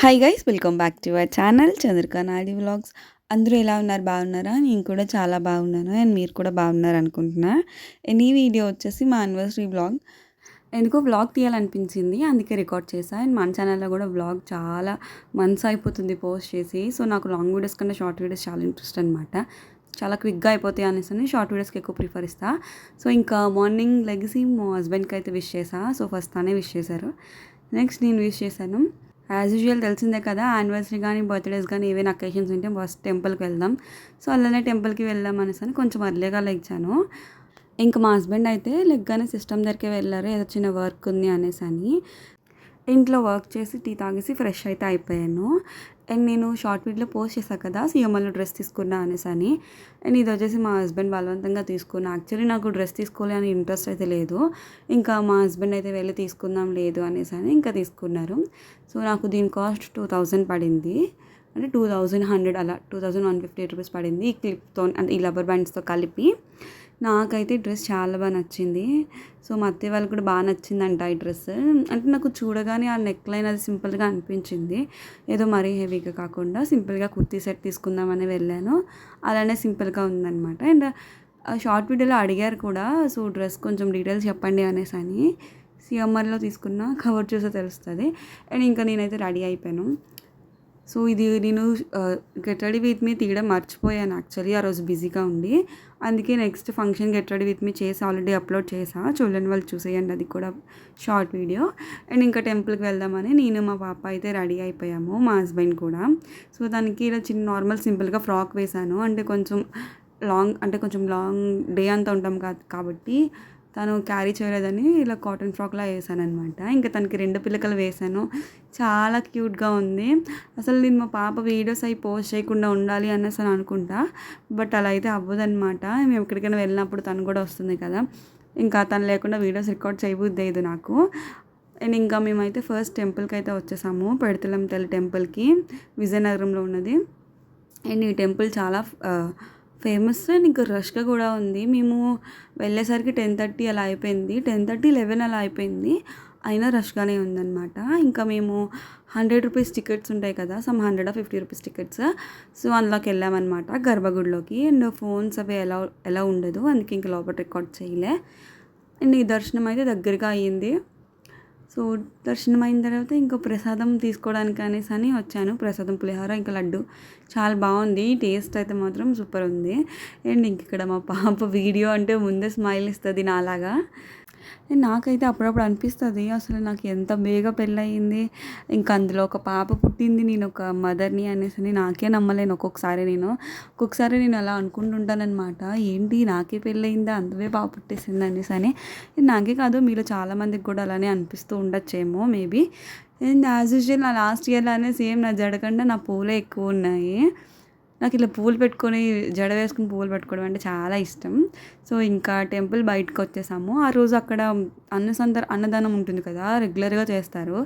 Hi guys, welcome back to our channel Chandrika నాడి vlogs. అందరూ ఎలా ఉన్నారు? బాగున్నారా? నేను కూడా చాలా బాగున్నాను అండ్ మీరు కూడా బాగున్నారు అనుకుంటున్నా. అండ్ ఈ వీడియో వచ్చేసి మా యానివర్సరీ వ్లాగ్. ఎందుకో వ్లాగ్ తీయాలనిపించింది, అందుకే రికార్డ్ చేశాను. అండ్ మన ఛానల్లో కూడా వ్లాగ్ చాలా మంత్స్ అయిపోతుంది పోస్ట్ చేసి. సో నాకు లాంగ్ వీడియోస్ కన్నా షార్ట్ వీడియోస్ చాలా ఇంట్రెస్ట్ అనమాట. చాలా క్విక్గా అయిపోతాయి అనేసి షార్ట్ వీడియోస్కి ఎక్కువ ప్రిఫర్ ఇస్తా. సో ఇంకా మార్నింగ్ లెగిసి మా హస్బెండ్కి అయితే విష్ చేసా. సో ఫస్ట్ తనే విష్ చేశారు, నెక్స్ట్ నేను విష్ చేశాను. యాజ్ యూజువల్ తెలిసిందే కదా, యానివర్సరీ కానీ బర్త్డేస్ కానీ ఏవైనా అకేషన్స్ ఉంటే ఫస్ట్ టెంపుల్కి వెళ్దాం. సో అలానే టెంపుల్కి వెళ్దాం అనేసి కొంచెం అర్లీగా లెగ్చాను. ఇంకా మా హస్బెండ్ అయితే లెగ్గానే సిస్టమ్ దగ్గరికి వెళ్ళారు, ఏదో చిన్న వర్క్ ఉంది అనేసి. ఇంట్లో వర్క్ చేసి టీ తాగేసి ఫ్రెష్ అయితే అయిపోయాను. అండ్ నేను షార్ట్ వీడియోలో పోస్ట్ చేశాను కదా, సీఎంఎల్లో డ్రెస్ తీసుకున్నా అనేసి. అండ్ ఇది వచ్చేసి మా హస్బెండ్ బలవంతంగా తీసుకున్నా. యాక్చువల్లీ నాకు డ్రెస్ తీసుకోవాలి అని ఇంట్రెస్ట్ అయితే లేదు, ఇంకా మా హస్బెండ్ అయితే వెళ్ళి తీసుకుందాం లేదు అనేసి ఇంకా తీసుకున్నారు. సో నాకు దీని కాస్ట్ 2000 పడింది, అంటే 2100 అలా 2150 రూపీస్ పడింది ఈ క్లిప్తో, అంటే ఈ రబ్బర్ బ్యాండ్స్తో కలిపి. నాకైతే డ్రెస్ చాలా బాగా నచ్చింది. సో మా అత్తయ్య వాళ్ళకి కూడా బాగా నచ్చిందంట ఈ డ్రెస్. అంటే నాకు చూడగానే ఆ నెక్ లైన్ అది సింపుల్గా అనిపించింది, ఏదో మరీ హెవీగా కాకుండా సింపుల్గా కుర్తీ సెట్ తీసుకుందామని వెళ్ళాను. అలానే సింపుల్గా ఉందన్నమాట. అండ్ షార్ట్ వీడియోలో అడిగారు కూడా, సో డ్రెస్ కొంచెం డీటెయిల్స్ చెప్పండి అనేసి. సిఎంఆర్లో తీసుకున్న కవర్ చూస్తే తెలుస్తుంది. అండ్ ఇంకా నేనైతే రెడీ అయిపోయాను. సో ఇది నేను గెట్ రెడీ విత్ మీ తీయడం మర్చిపోయాను యాక్చువల్లీ, ఆ రోజు బిజీగా ఉండి. అందుకే next function get ready with me చేసి ఆల్రెడీ అప్లోడ్ చేసా, చూడండి వాళ్ళు చూసేయండి అది కూడా షార్ట్ వీడియో. అండ్ ఇంకా టెంపుల్కి వెళ్దామని నేను మా పాప అయితే రెడీ అయిపోయాము, మా హస్బెండ్ కూడా. సో దానికి ఇలా చిన్న నార్మల్ సింపుల్గా ఫ్రాక్ వేశాను, అంటే కొంచెం లాంగ్ డే అంతా ఉంటాం కాబట్టి తను క్యారీ చేయలేదని ఇలా కాటన్ ఫ్రాక్లా వేసాను అనమాట. ఇంకా తనకి 2 పిల్లకలు వేసాను, చాలా క్యూట్గా ఉంది. అసలు నేను మా పాప వీడియోస్ అవి పోస్ట్ చేయకుండా ఉండాలి అనేసి అనుకుంటా, బట్ అలా అయితే అవ్వదన్నమాట. మేము ఎక్కడికైనా వెళ్ళినప్పుడు తను కూడా వస్తుంది కదా, ఇంకా తను లేకుండా వీడియోస్ రికార్డ్ చేయబుద్దేదు నాకు. అండ్ ఇంకా మేమైతే ఫస్ట్ టెంపుల్కి అయితే వచ్చేసాము, పెడతలం తల్లి టెంపుల్కి, విజయనగరంలో ఉన్నది. అండ్ ఈ టెంపుల్ చాలా ఫేమస్ అండ్ ఇంకా రష్గా కూడా ఉంది. మేము వెళ్ళేసరికి 10:30 అలా అయిపోయింది, 10:30, 11 అలా అయిపోయింది, అయినా రష్గానే ఉందన్నమాట. ఇంకా మేము 100 రూపీస్ టికెట్స్ ఉంటాయి కదా, సమ్ 150 రూపీస్ టికెట్స్. సో అందులోకి వెళ్ళామన్నమాట గర్భగుడిలోకి. అండ్ ఫోన్స్ అవి ఎలా ఉండదు, అందుకే ఇంకా లోపల రికార్డ్ చేయలే. అండ్ ఈ దర్శనం అయితే దగ్గరగా అయ్యింది. సో దర్శనం అయిన తర్వాత ఇంకా ప్రసాదం తీసుకోవడానికి అనేసి వచ్చాను. ప్రసాదం పులిహోర ఇంకా లడ్డు చాలా బాగుంది, టేస్ట్ అయితే మాత్రం సూపర్ ఉంది. అండ్ ఇంక ఇక్కడ మా పాప వీడియో అంటే ముందే స్మైల్ ఇస్తుంది నాలాగా. నాకైతే అప్పుడప్పుడు అనిపిస్తుంది, అసలు నాకు ఎంత బేగా పెళ్ళయింది, ఇంకా అందులో ఒక పాప పుట్టింది, నేను ఒక మదర్ని అనేసి నాకే నమ్మలేను. ఒక్కొక్కసారి నేను అలా అనుకుంటుంటానన్నమాట, ఏంటి నాకే పెళ్ళయిందా, అంతవే పాప పుట్టేసింది అనేసి. నాకే కాదు, మీలో చాలామందికి కూడా అలానే అనిపిస్తూ ఉండొచ్చేమో మేబీ. అండ్ యాజ్ యూజువల్ నా లాస్ట్ ఇయర్లోనే సేమ్ నా జడకంటే నా పూలే ఎక్కువ ఉన్నాయి. నాకు ఇలా పూలు పెట్టుకొని జడ వేసుకుని పూలు పెట్టుకోవడం అంటే చాలా ఇష్టం. సో ఇంకా టెంపుల్ బయటకు వచ్చేసాము. ఆ రోజు అక్కడ అన్నదానం ఉంటుంది కదా, రెగ్యులర్గా చేస్తారు.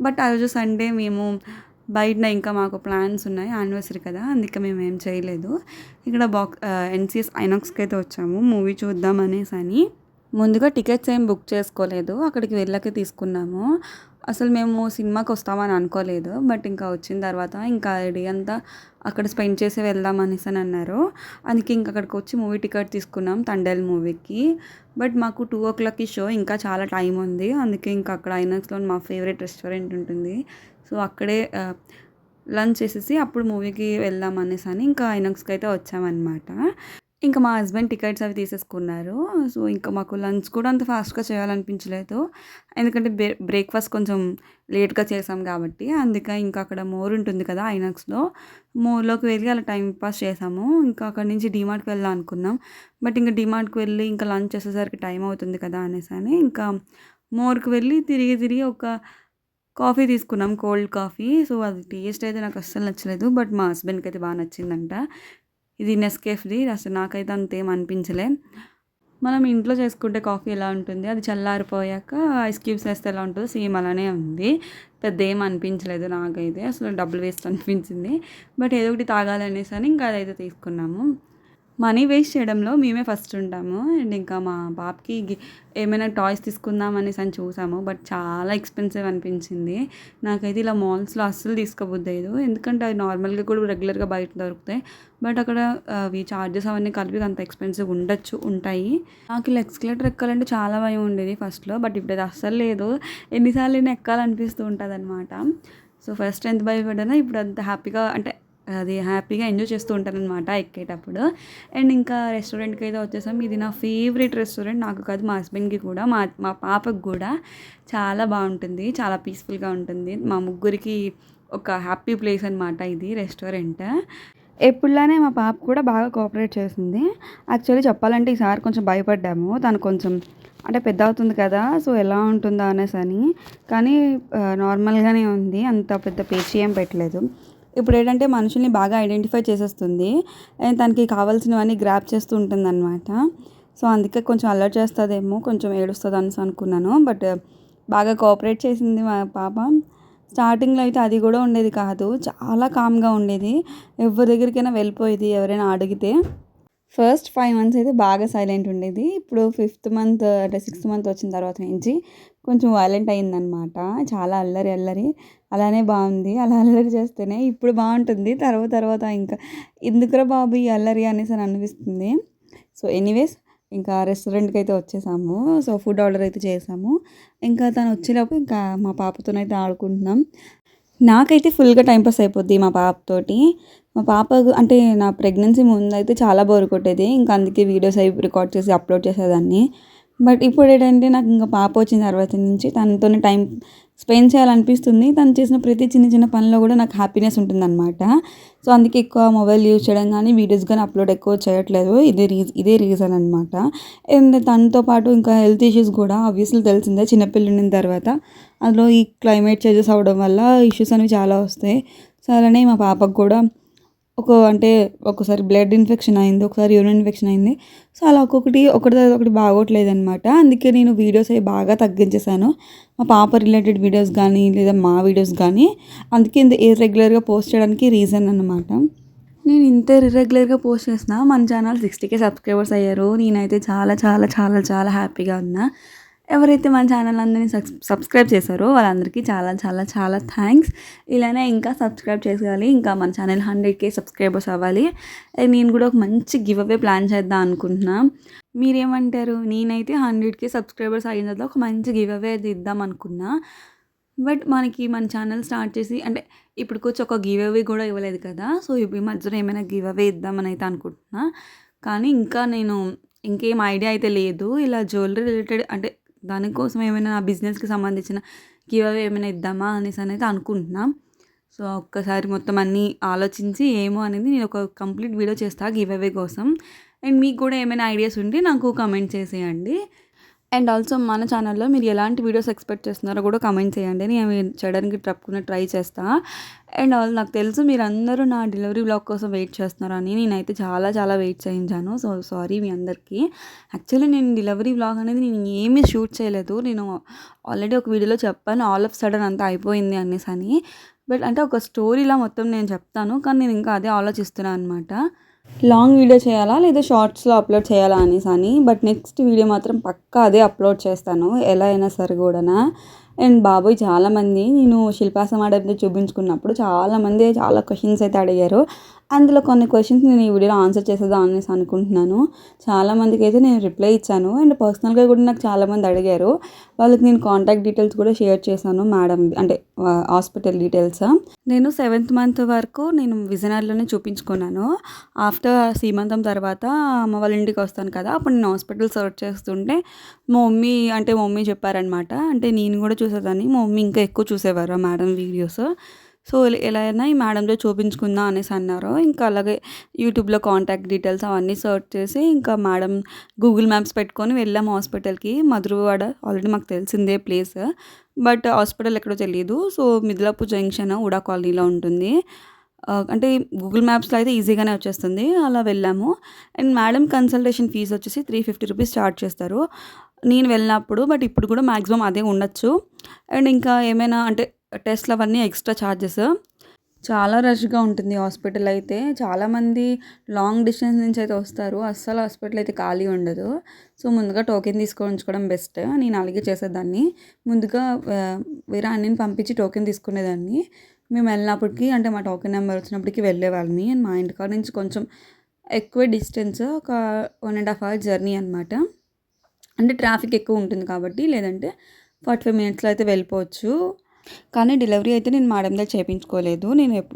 బట్ ఆ రోజు సండే మేము బయటన ఇంకా మాకు ప్లాన్స్ ఉన్నాయి, యానివర్సరీ కదా, అందుకే మేము ఏం చేయలేదు. ఇక్కడ ఎన్సిఎస్ ఐనాక్స్కి అయితే వచ్చాము మూవీ చూద్దాం అనేసి. ముందుగా టికెట్స్ ఏం బుక్ చేసుకోలేదు, అక్కడికి వెళ్ళక తీసుకున్నాము. అసలు మేము సినిమాకి వస్తామని అనుకోలేదు, బట్ ఇంకా వచ్చిన తర్వాత ఇంకా డే అంతా అక్కడ స్పెండ్ చేసి వెళ్దాం అనేసి అన్నారు. అందుకే ఇంక అక్కడికి వచ్చి మూవీ టికెట్ తీసుకున్నాం తండేల్ మూవీకి. బట్ మాకు 2 o'clockకి షో, ఇంకా చాలా టైం ఉంది. అందుకే ఇంకా అక్కడ ఐనాక్స్లో మా ఫేవరెట్ రెస్టారెంట్ ఉంటుంది, సో అక్కడే లంచ్ చేసేసి అప్పుడు మూవీకి వెళ్దాం అనేసి ఇంకా ఐనాక్స్కి అయితే వచ్చామన్నమాట. ఇంకా మా హస్బెండ్ టికెట్స్ అవి తీసేసుకున్నారు. సో ఇంకా మాకు లంచ్ కూడా అంత ఫాస్ట్గా చేయాలనిపించలేదు, ఎందుకంటే బ్రేక్ఫాస్ట్ కొంచెం లేట్గా చేసాం కాబట్టి. అందుకే ఇంకా అక్కడ మోర్ ఉంటుంది కదా ఐనాక్స్లో, మోర్లోకి వెళ్ళి అలా టైం పాస్ చేసాము. ఇంకా అక్కడ నుంచి డీమార్ట్కి వెళ్దాం అనుకున్నాం, బట్ ఇంకా డీమార్ట్కి వెళ్ళి ఇంకా లంచ్ చేసేసరికి టైం అవుతుంది కదా అనేసి ఇంకా మోర్కి వెళ్ళి తిరిగి ఒక కాఫీ తీసుకున్నాం, కోల్డ్ కాఫీ. సో అది టేస్ట్ అయితే నాకు అస్సలు నచ్చలేదు, బట్ మా హస్బెండ్కి అయితే బాగా నచ్చిందంట. ఇది నెస్కేఫ్ది, అసలు నాకైతే అంతేం అనిపించలే. మనం ఇంట్లో చేసుకుంటే కాఫీ ఎలా ఉంటుంది, అది చల్లారిపోయాక ఐస్ క్యూబ్స్ వేస్తే ఎలా ఉంటుందో సేమ్ అలానే ఉంది. పెద్ద ఏం అనిపించలేదు నాకైతే, అసలు డబ్బులు వేస్ట్ అనిపించింది. బట్ ఏదో ఒకటి తాగాలనేసి ఇంకా అదైతే తీసుకున్నాము. మనీ వేస్ట్ చేయడంలో మేమే ఫస్ట్ ఉంటాము. అండ్ ఇంకా మా పాపకి ఏమైనా టాయ్స్ తీసుకుందాం అనేసి అని చూసాము. బట్ చాలా ఎక్స్పెన్సివ్ అనిపించింది. నాకైతే ఇలా మాల్స్‌లో అస్సలు తీసుకోబుద్దయ్యేదు. ఎందుకంటే అవి నార్మల్‌గా కూడా రెగ్యులర్‌గా బయట దొరుకుతాయి. బట్ అక్కడ అవి చార్జెస్ అవన్నీ కలిపి అంత ఎక్స్పెన్సివ్ ఉంటాయి. నాకు ఇలా ఎక్స్‌కలేటర్ ఎక్కాలంటే చాలా భయం ఉండేది ఫస్ట్‌లో. బట్ ఇప్పుడైతే అస్సలు లేదు. ఎన్నిసార్లైనా ఎక్కాలనిపిస్తూ ఉంటదనమాట. సో, ఫస్ట్ ఎంత భయపడ్డానో ఇప్పుడు అంత హ్యాపీగా అంటే అది హ్యాపీగా ఎంజాయ్ చేస్తూ ఉంటాననమాట ఎక్కేటప్పుడు. అండ్ ఇంకా రెస్టారెంట్‌కి అయితే వచ్చేసాం. ఇది నా ఫేవరెట్ రెస్టారెంట్. నాకు కాదు, మా హస్బెండ్‌కి కూడా, మా మా పాపకి కూడా చాలా బాగుంటుంది. చాలా పీస్‌ఫుల్‌గా ఉంటుంది. మా ముగ్గురికి ఒక హ్యాపీ ప్లేస్ అనమాట ఇది రెస్టారెంట్. ఎప్పుడులానే మా పాప కూడా బాగా కోఆపరేట్ చేసింది. యాక్చువల్లీ చెప్పాలంటే ఈసారి కొంచెం భయపడ్డాము. తను కొంచెం అంటే పెద్ద అవుతుంది కదా! సో, ఎలా ఉంటుందా అనేసని. కానీ నార్మల్‌గానే ఉంది. అంత పెద్ద పేచీ ఏం పెట్టలేదు. ఇప్పుడేంటంటే మనుషుల్ని బాగా ఐడెంటిఫై చేసేస్తుంది. అండ్ తనకి కావాల్సినవన్నీ గ్రాబ్ చేస్తూ ఉంటుందనమాట. సో, అందుకే కొంచెం అల్లరి చేస్తదేమో, కొంచెం ఏడుస్తది అనేసి అనుకున్నాను. బట్ బాగా కోఆపరేట్ చేసింది మా పాప. స్టార్టింగ్‌లో అయితే అది కూడా ఉండేది కాదు. చాలా కామ్‌గా ఉండేది. ఎవరి దగ్గరికైనా వెళ్ళిపోయేది ఎవరైనా అడిగితే. ఫస్ట్ 5 మంత్స్ అయితే బాగా సైలెంట్ ఉండేది. ఇప్పుడు ఫిఫ్త్ మంత్ అంటే సిక్స్త్ మంత్ వచ్చిన తర్వాత నుంచి కొంచెం వైలెంట్ అయిందనమాట. చాలా అల్లరి. అలానే బావుంది. అలా అల్లరి చేస్తేనే ఇప్పుడు బావుంటుంది. తర్వాత ఇంకా ఎందుకురా బాబు ఈ అల్లరి అనేసని అనిపిస్తుంది. సో, ఎనీవేస్ ఇంకా రెస్టారెంట్‌కైతే వచ్చేసాము. సో, ఫుడ్ ఆర్డర్ అయితే చేసాము. ఇంకా తను వచ్చేలోపు ఇంకా మా పాపతోనైతే ఆడుకుంటున్నాం. నాకైతే ఫుల్‌గా టైమ్ పాస్ అయిపోద్ది మా పాపతోటి. మా పాప అంటే నా ప్రెగ్నెన్సీ ముందయితే చాలా బోర్ కొట్టేది. ఇంకా అందుకే వీడియోస్ అవి రికార్డ్ చేసి అప్లోడ్ చేసేదాన్ని. బట్ ఇప్పుడేంటంటే నాకు ఇంక పాప వచ్చిన తర్వాత నుంచి తనతోనే టైం స్పెండ్ చేయాలనిపిస్తుంది. తను చేసిన ప్రతి చిన్న పనిలో కూడా నాకు హ్యాపీనెస్ ఉంటుందనమాట. సో, అందుకే ఎక్కువ మొబైల్ యూజ్ చేయడం గానీ, వీడియోస్ గానీ అప్లోడ్ ఎక్కువ చేయట్లేదు. ఇదే రీజన్ అనమాట. అండ్ తనతో పాటు ఇంకా హెల్త్ ఇష్యూస్ కూడా ఆబ్వియస్లీ తెలిసిందే చిన్నపిల్ల ఉండిన తర్వాత. అందులో ఈ క్లైమేట్ చేంజెస్ అవ్వడం వల్ల ఇష్యూస్ అనేవి చాలా వస్తాయి. సో, అలానే మా పాపకు కూడా అంటే ఒక్కోసారి బ్లడ్ ఇన్ఫెక్షన్ అయింది. ఒకసారి యూరిన్ ఇన్ఫెక్షన్ అయింది. సో, అలా ఒకటి తర్వాత ఒకటి బాగోట్లేదనమాట. అందుకే నేను వీడియోస్ అవి బాగా తగ్గించేసాను. మా పాప రిలేటెడ్ వీడియోస్ గానీ, లేదా మా వీడియోస్ గానీ. అందుకే ఇంత ఇర్రెగ్యులర్‌గా పోస్ట్ చేయడానికి రీజన్ అనమాట. నేను ఇంత ఇర్రెగ్యులర్‌గా పోస్ట్ చేసినా మన ఛానల్ 60,000 సబ్స్క్రైబర్స్ అయ్యారు. నేనైతే చాలా హ్యాపీగా ఉన్నా. ఎవరైతే మన ఛానల్ అందరిని సబ్స్క్రైబ్ చేశారో వాళ్ళందరికీ చాలా థ్యాంక్స్. ఇలానే ఇంకా సబ్స్క్రైబ్ చేసుకోవాలి. ఇంకా మన ఛానల్ 100,000 సబ్స్క్రైబర్స్ అవ్వాలి. నేను కూడా ఒక మంచి గివ్ అవే ప్లాన్ చేద్దాం అనుకుంటున్నా. మీరేమంటారు? నేనైతే 100,000 సబ్స్క్రైబర్స్ అయిన తర్వాత ఒక మంచి గివ్ అవే అది ఇద్దాం అనుకున్నా. బట్ మన ఛానల్ స్టార్ట్ చేసి అంటే ఇప్పటికొచ్చి ఒక గివ్ అవే కూడా ఇవ్వలేదు కదా! సో, ఈ మధ్యలో ఏమైనా గివ్ అవే ఇద్దామని అయితే అనుకుంటున్నా. కానీ ఇంకా ఇంకేం ఐడియా అయితే లేదు. ఇలా జ్యువెలరీ రిలేటెడ్ అంటే దానికోసం ఏమైనా నా బిజినెస్‌కి సంబంధించిన గివ్ అవే ఏమైనా ఇద్దామా అనేసనైతే అనుకుంటున్నా. సో, ఒక్కసారి మొత్తం అన్నీ ఆలోచించి ఏమో అనేది నేను ఒక కంప్లీట్ వీడియో చేస్తా గివ్ అవే కోసం. అండ్ మీకు కూడా ఏమైనా ఐడియాస్ ఉంటే నాకు కామెంట్ చేసేయండి. అండ్ ఆల్సో మన ఛానల్‌లో మీరు ఎలాంటి వీడియోస్ ఎక్స్‌పెక్ట్ చేస్తున్నారో కూడా కామెంట్ చేయండి. నేను అవి చేయడానికి తప్పకుండా ట్రై చేస్తా. అండ్ నాకు తెలుసు మీరందరూ నా డెలివరీ వ్లాగ్ కోసం వెయిట్ చేస్తున్నారని. నేనైతే చాలా వెయిట్ చేయించాను. సో, సారీ మీ అందరికీ. యాక్చువల్లీ నేను డెలివరీ వ్లాగ్ అనేది నేను ఏమీ షూట్ చేయలేదు. నేను ఆల్రెడీ ఒక వీడియోలో చెప్పాను. ఆల్ ఆఫ్ సడన్ అంతా అయిపోయింది అనేసని. బట్ అంటే ఒక స్టోరీలా మొత్తం నేను చెప్తాను. కానీ నేను ఇంకా అదే ఆలోచిస్తున్నా అనమాట. లాంగ్ వీడియో చేయాలా లేదా షార్ట్స్‌లో అప్లోడ్ చేయాలా అనేసని. బట్ నెక్స్ట్ వీడియో మాత్రం పక్కా అదే అప్లోడ్ చేస్తాను. ఎలా అయినా సరే కూడానా. అండ్ బాబోయ్! చాలామంది నేను శిల్పా సమాడంలో చూపించుకున్నప్పుడు చాలామంది చాలా క్వెషన్స్ అయితే అడిగారు. అందులో కొన్ని క్వెషన్స్ నేను ఈ వీడియోలో ఆన్సర్ చేసేద్దాం అనేసి అనుకుంటున్నాను. చాలామందికి అయితే నేను రిప్లై ఇచ్చాను. అండ్ పర్సనల్‌గా కూడా నాకు చాలామంది అడిగారు. వాళ్ళకి నేను కాంటాక్ట్ డీటెయిల్స్ కూడా షేర్ చేశాను మేడం అంటే హాస్పిటల్ డీటెయిల్స్. నేను 7th మంత్ వరకు నేను విజయనగరంలోనే చూపించుకున్నాను. ఆఫ్టర్ సీమంతం తర్వాత అమ్మ వాళ్ళ ఇంటికి వస్తాను కదా! అప్పుడు నేను హాస్పిటల్ సెర్చ్ చేస్తుంటే మా మమ్మీ చెప్పారనమాట. అంటే నేను కూడా చూసేదాన్ని. మా మమ్మీ ఇంకా ఎక్కువ చూసేవారు ఆ మేడం వీడియోస్. సో, ఎలా అయినా ఈ మేడంతో చూపించుకుందాం అనేసి అన్నారు. ఇంకా అలాగే యూట్యూబ్‌లో కాంటాక్ట్ డీటెయిల్స్ అవన్నీ సెర్చ్ చేసి ఇంకా మేడం గూగుల్ మ్యాప్స్ పెట్టుకొని వెళ్ళాము హాస్పిటల్‌కి. మధురవాడ ఆల్రెడీ మాకు తెలిసిందే ప్లేస్. బట్ హాస్పిటల్ ఎక్కడో తెలీదు. సో, మిద్లాపూర్ జంక్షన్ ఉడా కాలనీలో ఉంటుంది. అంటే గూగుల్ మ్యాప్స్‌లో అయితే ఈజీగానే వచ్చేస్తుంది. అలా వెళ్ళాము. అండ్ మేడం కన్సల్టేషన్ ఫీజ్ వచ్చేసి 350 రూపీస్ చార్జ్ చేస్తారు. నేను వెళ్ళినప్పుడు. బట్ ఇప్పుడు కూడా మాక్సిమం అదే ఉండొచ్చు. అండ్ ఇంకా ఏమైనా అంటే టెస్ట్‌లు అవన్నీ ఎక్స్‌ట్రా చార్జెస్. చాలా రష్‌గా ఉంటుంది హాస్పిటల్ అయితే. చాలామంది లాంగ్ డిస్టెన్స్ నుంచి అయితే వస్తారు. అస్సలు హాస్పిటల్ అయితే ఖాళీ ఉండదు. సో, ముందుగా టోకెన్ తీసుకొని ఉంచుకోవడం బెస్ట్. నేను అలాగే చేసేదాన్ని. ముందుగా వేరే అన్నని పంపించి టోకెన్ తీసుకునేదాన్ని. మేము వెళ్ళినప్పటికి అంటే మా టోకెన్ నెంబర్ వచ్చినప్పటికి వెళ్ళేవాళ్ళమి. అండ్ మా ఇంటికాడ నుంచి కొంచెం ఎక్కువే డిస్టెన్స్ ఒక 1 ½ అవర్ జర్నీ అనమాట. అంటే ట్రాఫిక్ ఎక్కువ ఉంటుంది కాబట్టి, లేదంటే 45 మినిట్స్‌లో అయితే వెళ్ళిపోవచ్చు. కానీ డెలివరీ అయితే నేను మేడం దగ్గర చేయించుకోలేదు.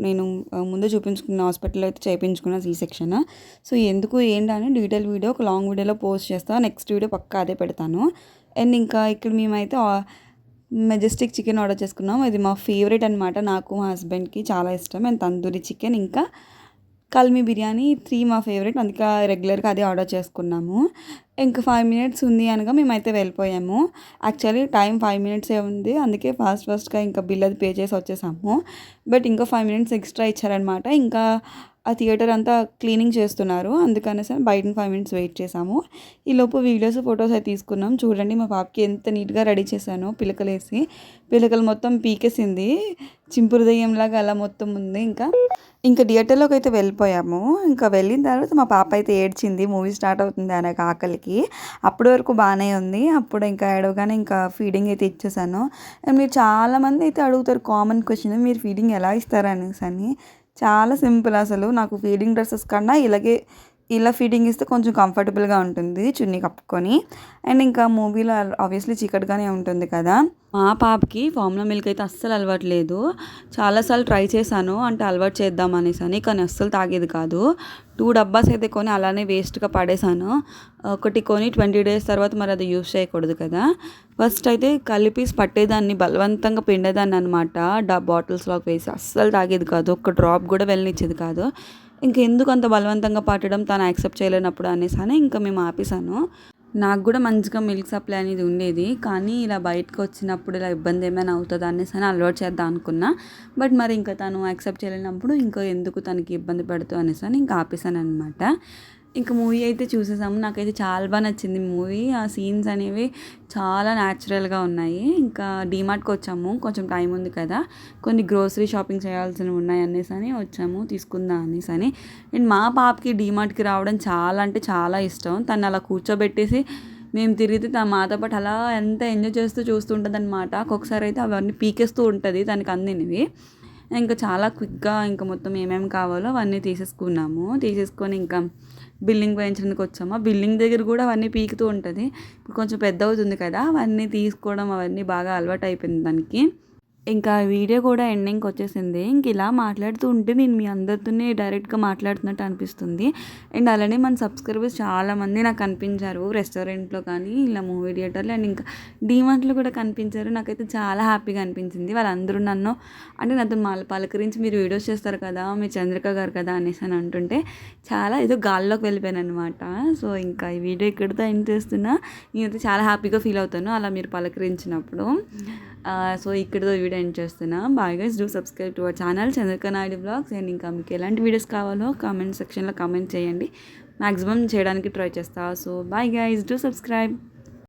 నేను ముందు చూపించుకున్న హాస్పిటల్‌లో అయితే చేయించుకున్న సి సెక్షన్. సో, ఎందుకు ఏంటని డీటెయిల్ వీడియో ఒక లాంగ్ వీడియోలో పోస్ట్ చేస్తా. నెక్స్ట్ వీడియో పక్కా అదే పెడతాను. అండ్ ఇంకా ఇక్కడ మేమైతే మెజెస్టిక్ చికెన్ ఆర్డర్ చేసుకున్నాం. ఇది మా ఫేవరెట్ అనమాట. నాకు మా హస్బెండ్‌కి చాలా ఇష్టం. అండ్ తందూరి చికెన్ ఇంకా కల్మీ బిర్యానీ 3 మా ఫేవరెట్. అందుకే రెగ్యులర్‌గా అదే ఆర్డర్ చేసుకున్నాము. ఇంక 5 మినిట్స్ ఉంది అనగా మేమైతే వెళ్ళిపోయాము. యాక్చువల్లీ టైం 5 మినిట్సే ఉంది. అందుకే ఫాస్ట్‌గా ఇంకా బిల్ అది పే చేసి వచ్చేసాము. బట్ ఇంకా 5 మినిట్స్ ఎక్స్ట్రా ఇచ్చారనమాట. ఇంకా ఆ థియేటర్ అంతా క్లీనింగ్ చేస్తున్నారు. అందుకనేసి బయట 5 మినిట్స్ వెయిట్ చేసాము. ఈలోపు వీడియోస్, ఫోటోస్ అయితే తీసుకున్నాం. చూడండి మా పాపకి ఎంత నీట్‌గా రెడీ చేశానో పిలకలేసి. పిలకలు మొత్తం పీకేసింది. చింపురు దెయ్యంలాగా అలా మొత్తం ఉంది ఇంకా థియేటర్‌లోకి అయితే వెళ్ళిపోయాము. ఇంకా వెళ్ళిన తర్వాత మా పాప అయితే ఏడ్చింది. మూవీ స్టార్ట్ అవుతుంది అనగా ఆకలికి. అప్పటి వరకు బాగానే ఉంది. అప్పుడు ఇంకా ఏడవగానే ఇంకా ఫీడింగ్ అయితే ఇచ్చేసాను. అండ్ మీరు చాలామంది అయితే అడుగుతారు కామన్ క్వెషన్, మీరు ఫీడింగ్ ఎలా ఇస్తారు అనేసని. చాలా సింపుల్ అసలు. నాకు ఫీడింగ్ డ్రెసెస్ కన్నా ఇలా ఫీడింగ్ ఇస్తే కొంచెం కంఫర్టబుల్‌గా ఉంటుంది చున్నీ కప్పుకొని. అండ్ ఇంకా మూవీలో ఆబ్వియస్లీ చీకటిగానే ఉంటుంది కదా! మా పాపకి ఫార్ములా మిల్క్ అయితే అస్సలు అలవాటు లేదు. చాలా సార్లు ట్రై చేశాను అంటే అలవాటు చేద్దాం అనేసని. కానీ అస్సలు తాగేది కాదు. 2 డబ్బాస్ అయితే కొని అలానే వేస్ట్‌గా పడేసాను. ఒకటి కొని 20 డేస్ తర్వాత మరి అది యూజ్ చేయకూడదు కదా! ఫస్ట్ అయితే కలిపి పట్టేదాన్ని, బలవంతంగా పిండేదాన్ని అనమాట. బాటిల్స్‌లోకి వేసి. అస్సలు తాగేది కాదు. ఒక్క డ్రాప్ కూడా వెళ్ళనిచ్చేది కాదు. ఇంకెందుకు అంత బలవంతంగా పట్టడం, తను యాక్సెప్ట్ చేయలేనప్పుడు అనేసని ఇంకా మేము ఆపేసాను. నాకు కూడా మంచిగా మిల్క్ సప్లై అనేది ఉండేది. కానీ ఇలా బయటకు వచ్చినప్పుడు ఇలా ఇబ్బంది ఏమైనా అవుతుందా అనేసని అలవాటు చేద్దాం అనుకున్నా. బట్ మరి ఇంకా తను యాక్సెప్ట్ చేయలేనప్పుడు ఇంకా ఎందుకు తనకి ఇబ్బంది పెడుతూ అనేసని ఇంకా ఆపేసాననమాట. ఇంక మూవీ అయితే చూసేసాము. నాకైతే చాలా బాగా నచ్చింది మూవీ. ఆ సీన్స్ అనేవి చాలా న్యాచురల్‌గా ఉన్నాయి. ఇంకా డీమార్ట్‌కి వచ్చాము. కొంచెం టైం ఉంది కదా! కొన్ని గ్రోసరీ షాపింగ్ చేయాల్సినవి ఉన్నాయి అనేసని వచ్చాము తీసుకుందాం అనేసని. అండ్ మా పాపకి డీమార్ట్‌కి రావడం చాలా అంటే చాలా ఇష్టం. తనని అలా కూర్చోబెట్టేసి మేము తిరిగితే తను మాతో పాటు అలా ఎంత ఎంజాయ్ చేస్తూ చూస్తూ ఉంటదనమాట. ఒక్కొక్కసారి అయితే అవన్నీ పీకేస్తూ ఉంటది తనకి అందినవి. ఇంకా చాలా క్విక్‌గా ఇంకా మొత్తం ఏమేమి కావాలో అవన్నీ తీసేసుకున్నాము. తీసేసుకొని ఇంకా బిల్లింగ్ వేయించడానికి వచ్చాము. ఆ బిల్లింగ్ దగ్గర కూడా అవన్నీ పీకుతూ ఉంటుంది. ఇప్పుడు కొంచెం పెద్ద అవుతుంది కదా! అవన్నీ తీసుకోవడం అవన్నీ బాగా అలవాటు అయిపోయింది దానికి. ఇంకా వీడియో కూడా ఎండింగ్‌కి వచ్చేసింది. ఇంక ఇలా మాట్లాడుతూ ఉంటే నేను మీ అందరితోనే డైరెక్ట్‌గా మాట్లాడుతున్నట్టు అనిపిస్తుంది. అండ్ అలానే మన సబ్స్క్రైబర్స్ చాలామంది నాకు కనిపించారు. రెస్టారెంట్‌లో కానీ, ఇలా మూవీ థియేటర్‌లో అండ్ ఇంకా డీమార్ట్‌లో కూడా కనిపించారు. నాకైతే చాలా హ్యాపీగా అనిపించింది. వాళ్ళందరూ నాతో పలకరించి మీరు వీడియోస్ చేస్తారు కదా! మీరు చంద్రిక గారు కదా! అనేసని అంటుంటే చాలా ఏదో గాల్లోకి వెళ్ళిపోయాననమాట. సో, ఇంకా ఈ వీడియో ఇక్కడితో ఎండ్ చేస్తున్నా. నేనైతే చాలా హ్యాపీగా ఫీల్ అవుతాను అలా మీరు పలకరించినప్పుడు. సో, ఇక్కడితో వీడియో ఎండ్ చేస్తున్నా. Bye guys, do subscribe to our channel Chandrika Naidu vlogs. And ఇంకా మీకు ఎలాంటి వీడియోస్ కావాలో కామెంట్ సెక్షన్‌లో కామెంట్ చేయండి. మ్యాక్సిమం చేయడానికి ట్రై చేస్తా. So, bye guys, do subscribe.